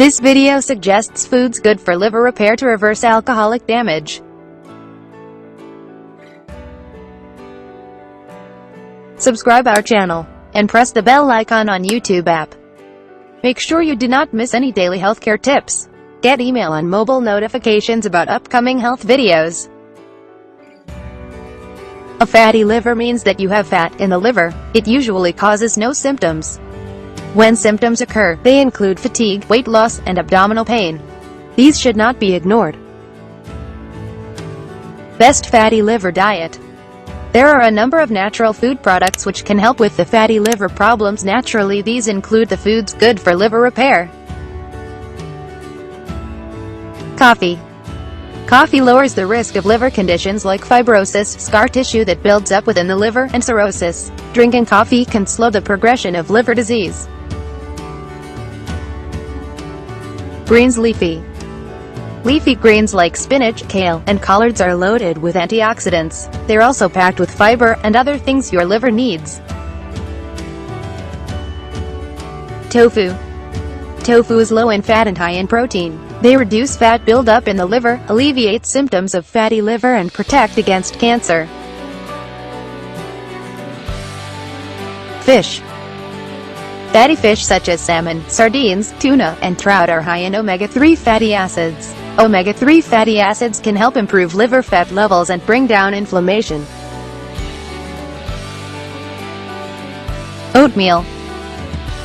This video suggests foods good for liver repair to reverse alcoholic damage. Subscribe our channel, and press the bell icon on YouTube app. Make sure you do not miss any daily healthcare tips. Get email and mobile notifications about upcoming health videos. A fatty liver means that you have fat in the liver. It usually causes no symptoms. When symptoms occur, they include fatigue, weight loss, and abdominal pain. These should not be ignored. Best fatty liver diet. There are a number of natural food products which can help with the fatty liver problems naturally. These include the foods good for liver repair. Coffee. Coffee lowers the risk of liver conditions like fibrosis, scar tissue that builds up within the liver, and cirrhosis. Drinking coffee can slow the progression of liver disease. Greens. Leafy greens like spinach, kale, and collards are loaded with antioxidants. They're also packed with fiber and other things your liver needs. Tofu. Tofu is low in fat and high in protein. They reduce fat buildup in the liver, alleviate symptoms of fatty liver, and protect against cancer. Fish. Fatty fish such as salmon, sardines, tuna, and trout are high in omega-3 fatty acids. Omega-3 fatty acids can help improve liver fat levels and bring down inflammation. Oatmeal.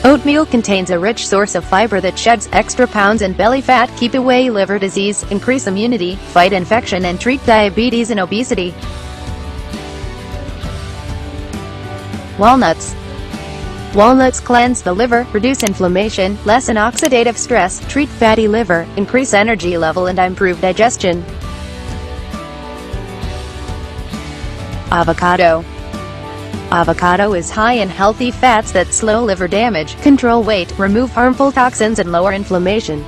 Oatmeal contains a rich source of fiber that sheds extra pounds and belly fat, keep away liver disease, increase immunity, fight infection, and treat diabetes and obesity. Walnuts. Walnuts cleanse the liver, reduce inflammation, lessen oxidative stress, treat fatty liver, increase energy level, and improve digestion. Avocado. Avocado is high in healthy fats that slow liver damage, control weight, remove harmful toxins, and lower inflammation.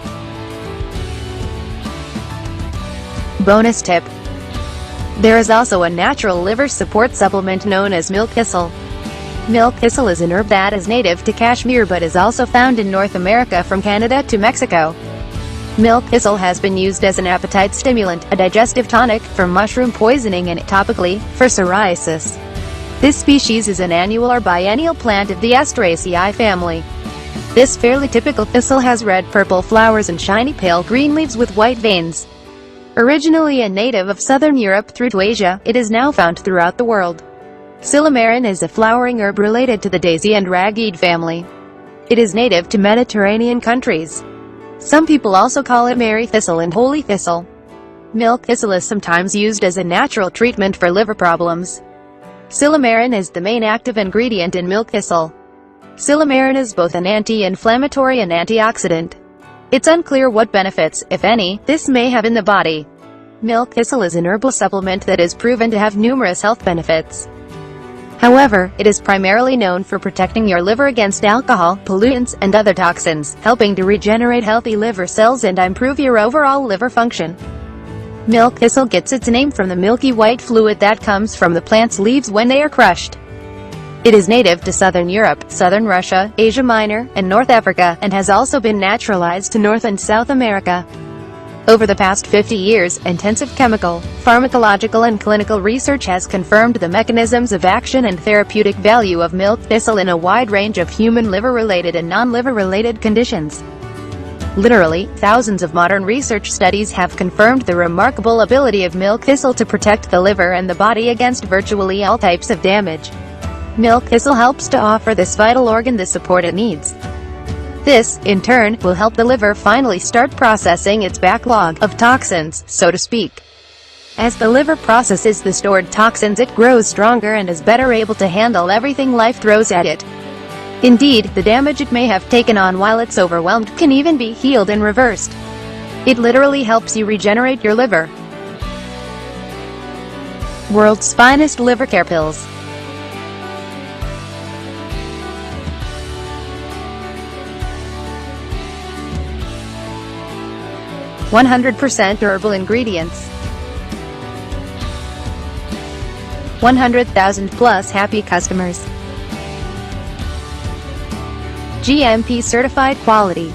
Bonus tip. There is also a natural liver support supplement known as milk thistle. Milk thistle is an herb that is native to Kashmir but is also found in North America from Canada to Mexico. Milk thistle has been used as an appetite stimulant, a digestive tonic, for mushroom poisoning, and topically, for psoriasis. This species is an annual or biennial plant of the Asteraceae family. This fairly typical thistle has red-purple flowers and shiny pale green leaves with white veins. Originally a native of southern Europe through to Asia, it is now found throughout the world. Silymarin is a flowering herb related to the daisy and ragweed family. It is native to Mediterranean countries. Some people also call it Mary thistle and holy thistle. Milk thistle is sometimes used as a natural treatment for liver problems. Silymarin is the main active ingredient in milk thistle. Silymarin is both an anti-inflammatory and antioxidant. It's unclear what benefits, if any, this may have in the body. Milk thistle is an herbal supplement that is proven to have numerous health benefits. However, it is primarily known for protecting your liver against alcohol, pollutants, and other toxins, helping to regenerate healthy liver cells and improve your overall liver function. Milk thistle gets its name from the milky white fluid that comes from the plant's leaves when they are crushed. It is native to southern Europe, southern Russia, Asia Minor, and North Africa, and has also been naturalized to North and South America. Over the past 50 years, intensive chemical, pharmacological, and clinical research has confirmed the mechanisms of action and therapeutic value of milk thistle in a wide range of human liver-related and non-liver-related conditions. Literally, thousands of modern research studies have confirmed the remarkable ability of milk thistle to protect the liver and the body against virtually all types of damage. Milk thistle helps to offer this vital organ the support it needs. This, in turn, will help the liver finally start processing its backlog of toxins, so to speak. As the liver processes the stored toxins, it grows stronger and is better able to handle everything life throws at it. Indeed, the damage it may have taken on while it's overwhelmed can even be healed and reversed. It literally helps you regenerate your liver. World's finest liver care pills. 100% herbal ingredients. 100,000 plus happy customers. GMP certified quality.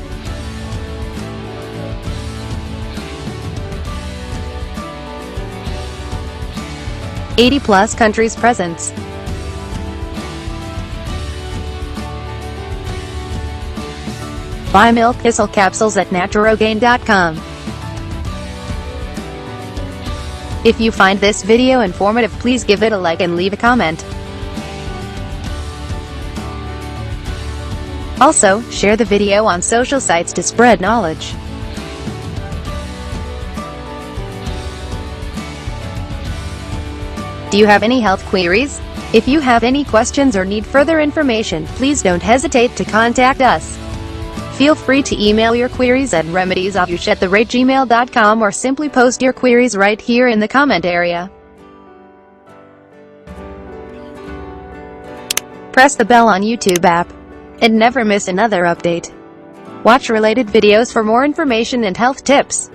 80 plus countries presence. Buy milk thistle capsules at naturogain.com. If you find this video informative, please give it a like and leave a comment. Also, share the video on social sites to spread knowledge. Do you have any health queries? If you have any questions or need further information, please don't hesitate to contact us. Feel free to email your queries at remediesofyoush@gmail.com or simply post your queries right here in the comment area. Press the bell on YouTube app and never miss another update. Watch related videos for more information and health tips.